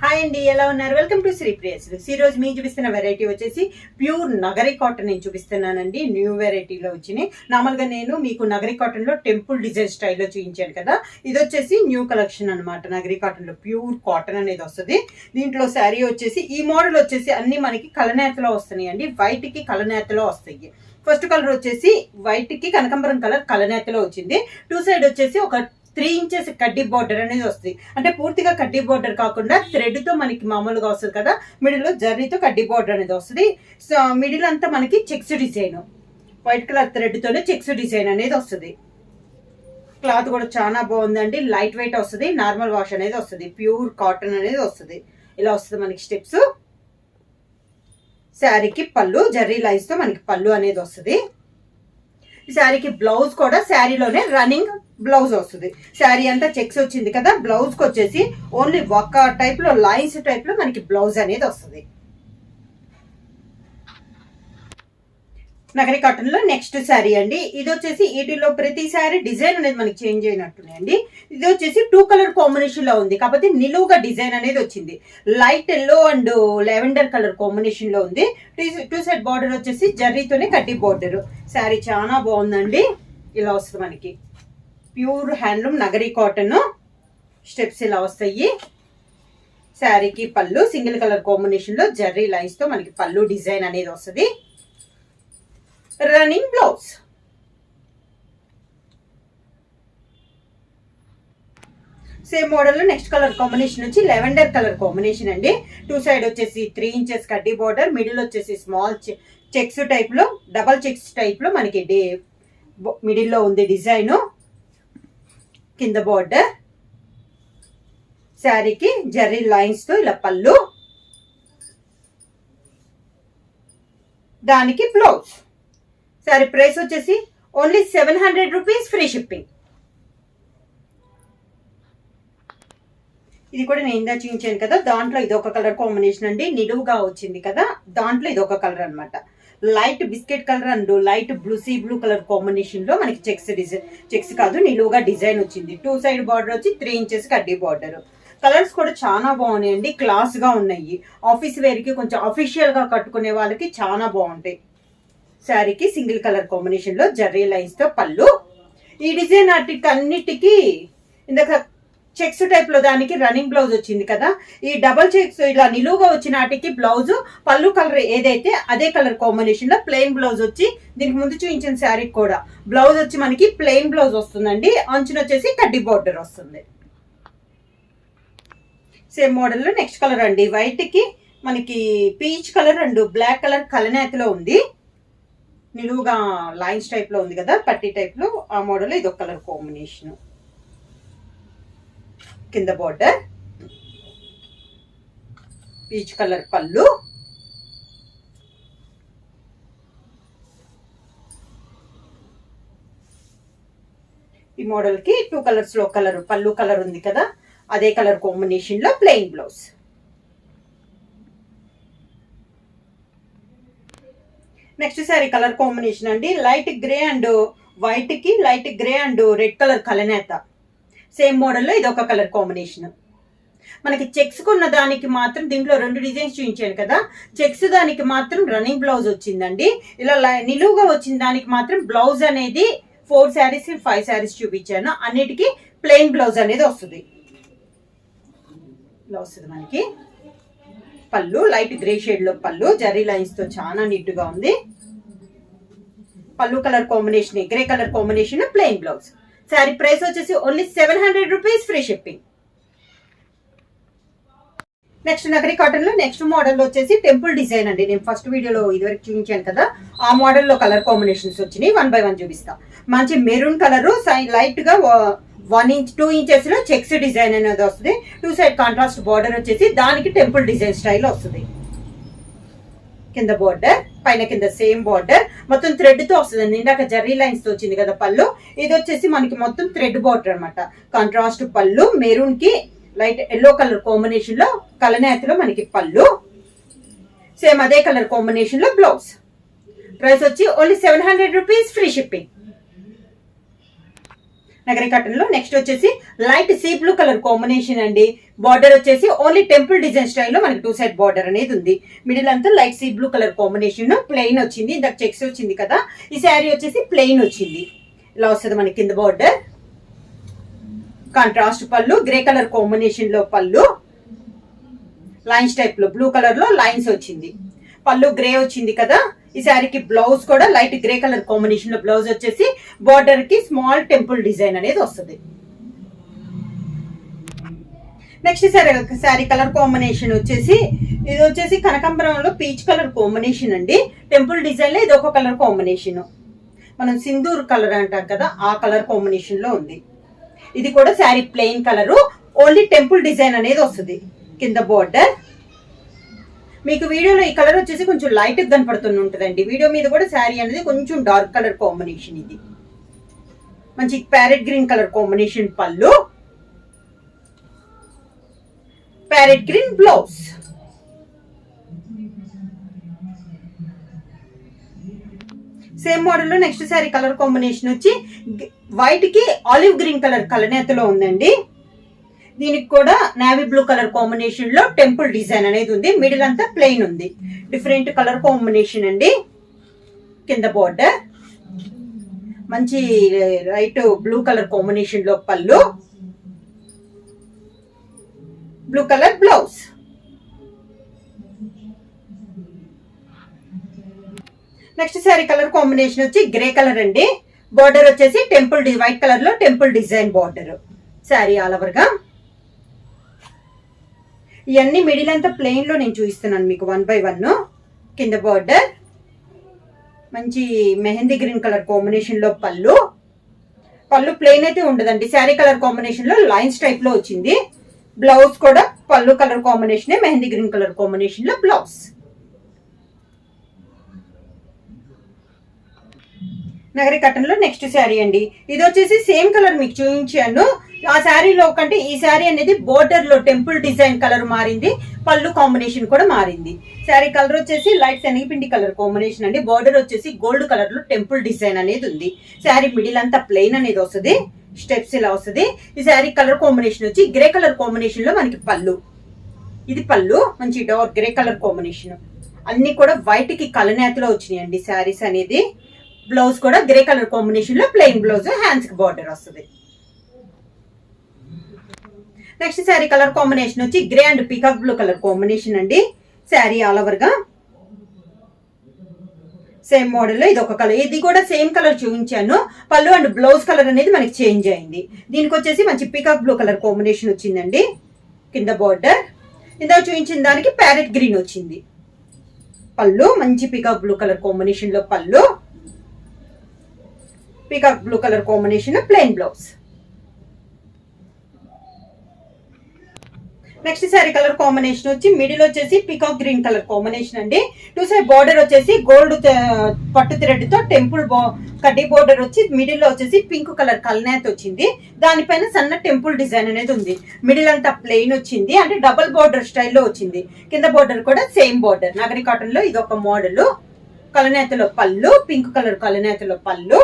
Hi అండి, ఎలా ఉన్నారు? Welcome to Sri Priyas. ఈ రోజు మీకు చూపిస్తున్న వెరైటీ వచ్చేసి ప్యూర్ నగరి కాటన్ నేను చూపిస్తున్నానండి. న్యూ వెరైటీలో వచ్చినాయి. నార్మల్గా నేను మీకు నగరి కాటన్లో టెంపుల్ డిజైన్ స్టైల్లో చూపించాను కదా. ఇది వచ్చేసి న్యూ కలెక్షన్ అనమాట. నగరి కాటన్లో ప్యూర్ కాటన్ అనేది వస్తుంది. దీంట్లో శారీ వచ్చేసి ఈ మోడల్ వచ్చేసి అన్ని మనకి కలనేతలో వస్తున్నాయి అండి. వైట్కి కలనేతలో వస్తాయి. ఫస్ట్ కలర్ వచ్చేసి వైట్కి కనకంబరం కలర్ కలనేతలో వచ్చింది. టూ సైడ్ వచ్చేసి ఒక 3 ఇంచెస్ కడ్డీ బార్డర్ అనేది వస్తుంది. అంటే పూర్తిగా కడ్డీ బార్డర్ కాకుండా థ్రెడ్ తో మనకి మామూలుగా వస్తుంది కదా, మిడిల్ లో జర్రీతో కడ్డీ బార్డర్ అనేది వస్తుంది. సో మిడిల్ అంతా మనకి checks design, white colour thread తోనే చెక్స్ డిజైన్ అనేది వస్తుంది. క్లాత్ కూడా చాలా బాగుందండి. లైట్ వెయిట్ వస్తుంది. నార్మల్ వాష్ అనేది వస్తుంది. ప్యూర్ కాటన్ అనేది వస్తుంది. ఇలా వస్తుంది మనకి స్టెప్స్. శారీకి పళ్ళు జర్రీ లైన్స్ తో మనకి పళ్ళు అనేది వస్తుంది. ఈ శారీకి బ్లౌజ్ కూడా శారీలోనే రన్నింగ్ బ్లౌజ్ వస్తుంది. శారీ అంతా చెక్స్ వచ్చింది కదా, బ్లౌజ్ కి వచ్చేసి ఓన్లీ ఒక టైప్ లో లైన్స్ టైప్ లో మనకి బ్లౌజ్ అనేది వస్తుంది. నగరి కాటన్ లో నెక్స్ట్ శారీ అండి. ఇది వచ్చేసి వీటిలో ప్రతి శారీ డిజైన్ అనేది మనకి చేంజ్ అయినట్టున్నాయండి. ఇది వచ్చేసి 2 కలర్ కాంబినేషన్ లో ఉంది, కాకపోతే నిలువుగా డిజైన్ అనేది వచ్చింది. Light yellow and lavender colour combination లో ఉంది. టూ సైడ్ బార్డర్ వచ్చేసి జర్రీతోనే కడ్డీ బార్డర్. శారీ చాలా బాగుందండి. ఇలా వస్తుంది మనకి pure handloom Nagari cotton. Steps ఇలా వస్తాయి. శారీకి పళ్ళు సింగిల్ కలర్ కాంబినేషన్ లో జర్రీ లైన్స్ తో మనకి పళ్ళు డిజైన్ అనేది వస్తుంది. Running blouse. సేమ్ మోడల్ లో నెక్స్ట్ కలర్ కాంబినేషన్ వచ్చి లెవెండర్ కలర్ కాంబినేషన్ అండి. టూ సైడ్ వచ్చేసి 3 ఇంచెస్ కడ్డీ బార్డర్, మిడిల్ వచ్చేసి స్మాల్ చెక్స్ టైప్ లో, డబల్ చెక్స్ టైప్ లో మనకి మిడిల్ లో ఉంది డిజైన్. కింద బార్డర్. శారీకి జర్రీ లైన్స్ తో ఇలా పళ్ళు, దానికి బ్లౌజ్. శారీ ప్రైస్ వచ్చేసి ఓన్లీ 700 రూపీస్, ఫ్రీ షిప్పింగ్. ఇది కూడా నేను ఇందా చూపించాను కదా, దాంట్లో ఇది ఒక కలర్ కాంబినేషన్ అండి. నిలువుగా వచ్చింది కదా, దాంట్లో ఇది ఒక కలర్ అనమాట. Light biscuit colour and light sea blue colour combination లో మనకి చెక్స్ డిజైన్, చెక్స్ కాదు నిలువుగా డిజైన్ వచ్చింది. టూ సైడ్ బార్డర్ వచ్చి 3 ఇంచెస్ కడ్డీ బార్డర్. కలర్స్ కూడా చాలా బాగున్నాయండి. క్లాస్ గా ఉన్నాయి. ఆఫీస్ వేర్ కి కొంచెం అఫీషియల్ గా కట్టుకునే వాళ్ళకి చాలా బాగుంటాయి. శారీకి సింగిల్ కలర్ కాంబినేషన్ లో జర్రీ లైన్స్ తో పళ్ళు. ఈ డిజైన్ అన్నిటికీ ఇందాక చెక్స్ టైప్ లో దానికి రన్నింగ్ బ్లౌజ్ వచ్చింది కదా, ఈ డబల్ చెక్స్ ఇలా నిలువుగా వచ్చిన వాటికి బ్లౌజ్ పళ్ళు కలర్ ఏదైతే అదే కలర్ కాంబినేషన్ లో ప్లెయిన్ బ్లౌజ్ వచ్చి, దీనికి ముందు చూపించిన శారీకి కూడా బ్లౌజ్ వచ్చి మనకి ప్లెయిన్ బ్లౌజ్ వస్తుందండి. అంచున వచ్చేసి కడ్డీ బార్డర్ వస్తుంది. సేమ్ మోడల్ లో నెక్స్ట్ కలర్ అండి. వైట్ కి మనకి peach colour and black colour కలనేతలో ఉంది. నిలువుగా లైన్స్ టైప్ లో ఉంది కదా, పట్టీ టైప్ లో. ఆ మోడల్ ఇది ఒక కలర్ కాంబినేషన్. కింద బార్డర్, పీచ్ కలర్ పళ్ళు. ఈ మోడల్ కి 2 కలర్స్ లో కలర్ పళ్ళు కలర్ ఉంది కదా, అదే కలర్ కాంబినేషన్ లో plain blouse. Next sari colour combination అండి. లైట్ గ్రే అండ్ వైట్ కి light grey and red colour కలనేత. సేమ్ మోడల్లో ఇది ఒక కలర్ కాంబినేషన్. మనకి చెక్స్ కున్న దానికి మాత్రం దీంట్లో 2 డిజైన్స్ చూపించాను కదా, చెక్స్ దానికి మాత్రం రన్నింగ్ బ్లౌజ్ వచ్చిందండి. ఇలా నిలువుగా వచ్చిన దానికి మాత్రం బ్లౌజ్ అనేది 4 శారీస్ 5 శారీస్ చూపించాను. అన్నిటికీ ప్లెయిన్ బ్లౌజ్ అనేది వస్తుంది. ఇలా వస్తుంది మనకి పళ్ళు. లైట్ గ్రే షేడ్ లో పళ్ళు, జరీ లైన్స్ తో చాలా నీట్ గా ఉంది. పళ్ళు colour combination grey colour combination, plain blouse. Sari price వచ్చేసి only 700 rupees, free shipping. Next Nagari cotton లో నెక్స్ట్ మోడల్ వచ్చేసి టెంపుల్ డిజైన్ అండి. నేను ఫస్ట్ వీడియోలో ఇదివరకు చూపించాను కదా, ఆ మోడల్ లో కలర్ కాంబినేషన్స్ వచ్చినాయి. 1 by 1 చూపిస్తా. మంచి మెరూన్ కలర్, లైట్ గా 1 ఇంచ్ 2 ఇంచెస్ లో చెక్స్ డిజైన్ అనేది వస్తుంది. టూ సైడ్ కాంట్రాస్ట్ బార్డర్ వచ్చేసి దానికి టెంపుల్ డిజైన్ స్టైల్ వస్తుంది. కింద బార్డర్, పైన కింద సేమ్ బార్డర్, మొత్తం థ్రెడ్ తో వస్తుంది. ఇందాక జర్రీ లైన్స్ తో వచ్చింది కదా పళ్ళు, ఇది వచ్చేసి మనకి మొత్తం థ్రెడ్ బార్డర్ అనమాట. కాంట్రాస్ట్ పళ్ళు, మెరూన్ కి లైట్ ఎల్లో కలర్ కాంబినేషన్ లో కలనేతలో మనకి పళ్ళు. సేమ్ అదే కలర్ కాంబినేషన్ లో బ్లౌజ్. ప్రైస్ వచ్చి only 700 rupees, free shipping. Nagari cotton లో నెక్స్ట్ వచ్చేసి light sea blue colour combination అండి. బార్డర్ వచ్చేసి ఓన్లీ టెంపుల్ డిజైన్ స్టైల్లో మనకి 2 సైడ్ బార్డర్ అనేది ఉంది. మిడిల్ అంతా light sea blue colour combination, plain వచ్చింది. ఇందాక చెక్స్ వచ్చింది కదా, ఈ శారీ వచ్చేసి ప్లెయిన్ వచ్చింది. ఇలా వస్తుంది మనకి కింద బార్డర్. కాంట్రాస్ట్ పళ్ళు, గ్రే కలర్ కాంబినేషన్ లో పళ్ళు, లైన్స్ టైప్ లో బ్లూ కలర్ లో లైన్స్ వచ్చింది. పళ్ళు గ్రే వచ్చింది కదా. ఈ శారీకి బ్లౌజ్ కూడా లైట్ గ్రే కలర్ కాంబినేషన్ లో బ్లౌజ్ వచ్చేసి బార్డర్ కి స్మాల్ టెంపుల్ డిజైన్ అనేది వస్తుంది. నెక్స్ట్ శారీ కలర్ కాంబినేషన్ వచ్చేసి ఇది వచ్చేసి కనకాంబరంలో పీచ్ కలర్ కాంబినేషన్ అండి. టెంపుల్ డిజైన్ లో ఇది ఒక కలర్ కాంబినేషన్, మనం సింధూర్ కలర్ అంటాం కదా ఆ కలర్ కాంబినేషన్ లో ఉంది. ఇది కూడా sari plain colour, only temple design అనేది వస్తుంది కింద బార్డర్. మీకు వీడియోలో ఈ కలర్ వచ్చేసి కొంచెం లైట్ కనపడుతూనే ఉంటుందండి. వీడియో మీద కూడా శారీ అనేది కొంచెం డార్క్ కలర్ కాంబినేషన్. ఇది మంచి ప్యారెట్ గ్రీన్ కలర్ కాంబినేషన్ పళ్ళు, parrot green blouse. Same model లో నెక్స్ట్ శారీ కలర్ కాంబినేషన్ వచ్చి వైట్ కి ఆలివ్ గ్రీన్ కలర్ కలనేతలో ఉందండి. దీనికి కూడా నేవీ బ్లూ కలర్ కాంబినేషన్ లో టెంపుల్ డిజైన్ అనేది ఉంది. మిడిల్ అంతా ప్లెయిన్ ఉంది. డిఫరెంట్ కలర్ కాంబినేషన్ అండి. కింద బార్డర్ మంచి లైట్ బ్లూ కలర్ కాంబినేషన్ లో పళ్ళు, blue colour blouse. Next sari colour combination వచ్చి గ్రే కలర్ అండి. బార్డర్ వచ్చేసి టెంపుల్ వైట్ కలర్ లో temple design border. Sari all over గా ఇవన్నీ మిడిల్ అంతా ప్లెయిన్ లో నేను చూపిస్తున్నాను మీకు 1 by 1. కింద బార్డర్ మంచి మెహందీ గ్రీన్ కలర్ కాంబినేషన్ లో పళ్ళు. పళ్ళు ప్లెయిన్ అయితే ఉండదండి, శారీ కలర్ కాంబినేషన్ లో లైన్స్ టైప్ లో వచ్చింది. బ్లౌజ్ కూడా పళ్ళు colour combination, mehndi green colour combination లో బ్లౌజ్. నగరి కాటన్ లో నెక్స్ట్ శారీ అండి. ఇది వచ్చేసి సేమ్ కలర్ మీకు చూపించాను. ఆ శారీలో కంటే ఈ శారీ అనేది బోర్డర్ లో టెంపుల్ డిజైన్ కలర్ మారింది, పళ్ళు కాంబినేషన్ కూడా మారింది. శారీ కలర్ వచ్చేసి లైట్ శనగపిండి కలర్ కాంబినేషన్ అండి. బోర్డర్ వచ్చేసి గోల్డ్ కలర్ లో టెంపుల్ డిజైన్ అనేది ఉంది. శారీ మిడిల్ అంతా ప్లెయిన్ అనేది వస్తుంది, స్టెప్స్ ఇలా వస్తుంది. ఈ శారీ కలర్ కాంబినేషన్ వచ్చి గ్రే కలర్ కాంబినేషన్ లో మనకి పళ్ళు. ఇది పళ్ళు మంచి డార్క్ గ్రే కలర్ కాంబినేషన్. అన్ని కూడా వైట్ కి కలనేతలో వచ్చినాయండి శారీస్ అనేది. బ్లౌజ్ కూడా గ్రే కలర్ కాంబినేషన్ లో ప్లెయిన్ బ్లౌజ్, హ్యాండ్స్ కి బార్డర్ వస్తుంది. నెక్స్ట్ శారీ కలర్ కాంబినేషన్ వచ్చి grey and peacock blue colour combination అండి. శారీ ఆల్ ఓవర్ గా సేమ్ మోడల్ లో ఇది ఒక కలర్. ఇది కూడా సేమ్ కలర్ చూపించాను. పళ్ళు అండ్ బ్లౌజ్ కలర్ అనేది మనకి చేంజ్ అయింది. దీనికి వచ్చేసి మంచి పీకాక్ బ్లూ కలర్ కాంబినేషన్ వచ్చిందండి. కింద బార్డర్ ఇందాక చూపించిన దానికి ప్యారెట్ గ్రీన్ వచ్చింది. పళ్ళు మంచి పీకాక్ బ్లూ కలర్ కాంబినేషన్ లో పళ్ళు, peacock blue colour combination plain blouse. Next sari colour combination వచ్చి మిడిల్ వచ్చేసి పీకాక్ గ్రీన్ కలర్ కాంబినేషన్ అండి. 2 సైడ్ బార్డర్ వచ్చేసి గోల్డ్ పట్టు థ్రెడ్ తో టెంపుల్ కడ్డీ బార్డర్ వచ్చి మిడిల్ లో వచ్చేసి పింక్ కలర్ కల్నేత్ వచ్చింది. దానిపైన సన్న టెంపుల్ డిజైన్ అనేది ఉంది. మిడిల్ అంతా ప్లెయిన్ వచ్చింది, అంటే డబుల్ బార్డర్ స్టైల్లో వచ్చింది. కింద బార్డర్ కూడా సేమ్ బార్డర్. నగరి కాటన్ లో ఇది ఒక మోడల్. కలనేతలో పళ్ళు, పింక్ కలర్ కలనేతలో పళ్ళు,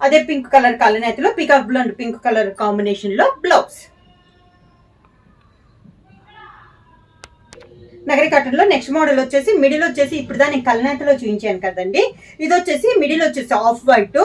అదే పింక్ కలర్ కలనేతలో peacock blue and pink colour combination లో బ్లౌజ్. నగరి కాటన్ లో నెక్స్ట్ మోడల్ వచ్చేసి మిడిల్ వచ్చేసి ఇప్పుడు దాన్ని కలనేతలో చూపించాను కదండి. ఇది వచ్చేసి మిడిల్ వచ్చేసి ఆఫ్ వైట్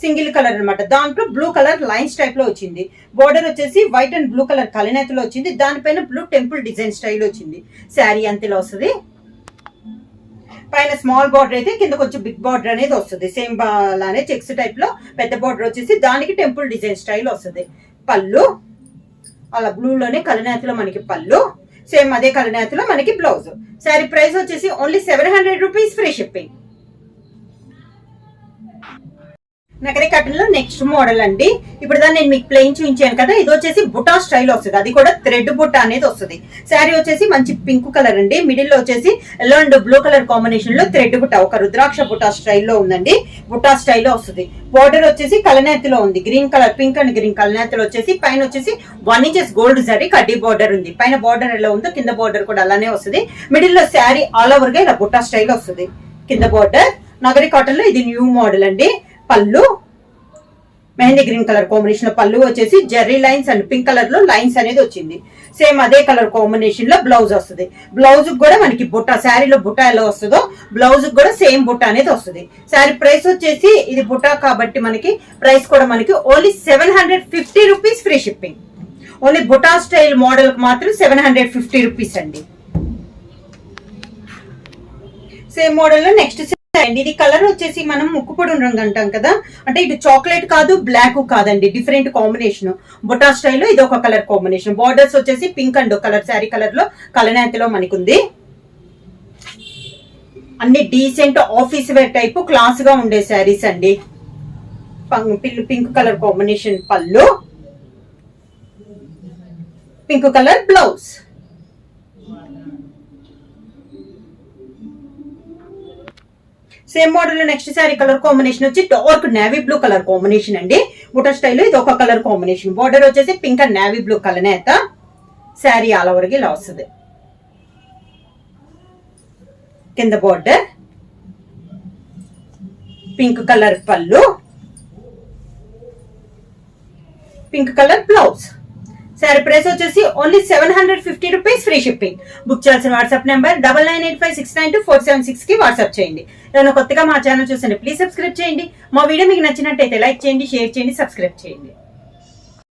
సింగిల్ కలర్ అనమాట. దాంట్లో బ్లూ కలర్ లైన్స్ టైప్ లో వచ్చింది. బోర్డర్ వచ్చేసి వైట్ అండ్ బ్లూ కలర్ కలనేతలో వచ్చింది. దానిపైన బ్లూ టెంపుల్ డిజైన్ స్టైల్ వచ్చింది. శారీ అంతలో వస్తుంది. పైన స్మాల్ బార్డర్ అయితే కింద కొంచెం బిగ్ బార్డర్ అనేది వస్తుంది. సేమ్ లానే చెక్స్ టైప్ లో పెద్ద బార్డర్ వచ్చేసి దానికి టెంపుల్ డిజైన్ స్టైల్ వస్తుంది. పళ్ళు అలా బ్లూ లోనే కలనేతలో మనకి పళ్ళు, సేమ్ అదే కలనేతలో మనకి బ్లౌజ్. శారీ ప్రైస్ వచ్చేసి only 700 rupees, free shipping. Nagari cotton లో నెక్స్ట్ మోడల్ అండి. ఇప్పుడు దాన్ని నేను మీకు ప్లెయిన్ చూపించాను కదా, ఇది వచ్చేసి బుటా స్టైల్ వస్తుంది. అది కూడా థ్రెడ్ బుట్ట అనేది వస్తుంది. శారీ వచ్చేసి మంచి పింక్ కలర్ అండి. మిడిల్ లో వచ్చేసి yellow and blue colour combination లో థ్రెడ్ బుట్ట, ఒక రుద్రాక్ష బుటా స్టైల్లో ఉందండి. బుటా స్టైల్లో వస్తుంది. బోర్డర్ వచ్చేసి కలనేతలో ఉంది. Green colour pink and green కలనేతలో వచ్చేసి పైన వచ్చేసి 1 ఇంచెస్ గోల్డ్ జరీ కడ్డీ బార్డర్ ఉంది. పైన బార్డర్ ఎలా ఉందో కింద బార్డర్ కూడా అలానే వస్తుంది. మిడిల్ లో శారీ ఆల్ ఓవర్ గా ఇలా బుటా స్టైల్ వస్తుంది. కింద బార్డర్. నగరి కాటన్ లో ఇది న్యూ మోడల్ అండి. పళ్ళు మెహందీ గ్రీన్ కలర్ కాంబినేషన్ లో పళ్ళు వచ్చేసి Jerry lines and pink colour లో లైన్స్ అనేది వచ్చింది. సేమ్ అదే కలర్ కాంబినేషన్ లో బ్లౌజ్ వస్తుంది. బ్లౌజ్ కూడా మనకి బుట్ట, శారీలో బుట్ట ఎలా వస్తుందో బ్లౌజ్ కూడా సేమ్ బుట్ట అనేది వస్తుంది. శారీ ప్రైస్ వచ్చేసి ఇది బుట్ట కాబట్టి మనకి ప్రైస్ కూడా మనకి only 750 rupees free shipping. Only బుటా స్టైల్ మోడల్ కి మాత్రం 750 రూపీస్ అండి. సేమ్ మోడల్ లో నెక్స్ట్ అండి, ఇది కలర్ వచ్చేసి మనం ముక్కుపొడి రంగు అంటాం కదా, అంటే ఇది చాక్లెట్ కాదు బ్లాక్ కాదండి, డిఫరెంట్ కాంబినేషన్. బుటా స్టైల్లో ఇది ఒక కలర్ కాంబినేషన్. బార్డర్స్ వచ్చేసి pink and colour sari colour లో కలనేతలో మనకు ఉంది. అన్ని decent office wear type class గా ఉండే శారీస్ అండి. పింక్ కలర్ కాంబినేషన్ పళ్ళు, pink colour blouse. Same model లో నెక్స్ట్ శారీ కలర్ కాంబినేషన్ వచ్చి dark navy blue colour combination అండి. బుటా స్టైల్లో ఇది ఒక కలర్ కాంబినేషన్. బార్డర్ వచ్చేసి పింక్ అండ్ నేవీ బ్లూ కలనేత. శారీ ఆల్ ఓవర్ గా ఇలా వస్తుంది. కింద బార్డర్, పింక్ కలర్ పళ్ళు, pink colour blouse. Sari price వచ్చేసి only 750 rupees free shipping. Book చేయాల్సిన వాట్సాప్ నెంబర్ 9985692476 కి వాట్సాప్ చేయండి. ఏదైనా కొత్తగా మా ఛానల్ చూసండి ప్లీజ్ సబ్స్క్రైబ్ చేయండి. మా వీడియో మీకు నచ్చినట్టయితే లైక్ చేయండి, షేర్ చేయండి, సబ్స్క్రైబ్ చేయండి.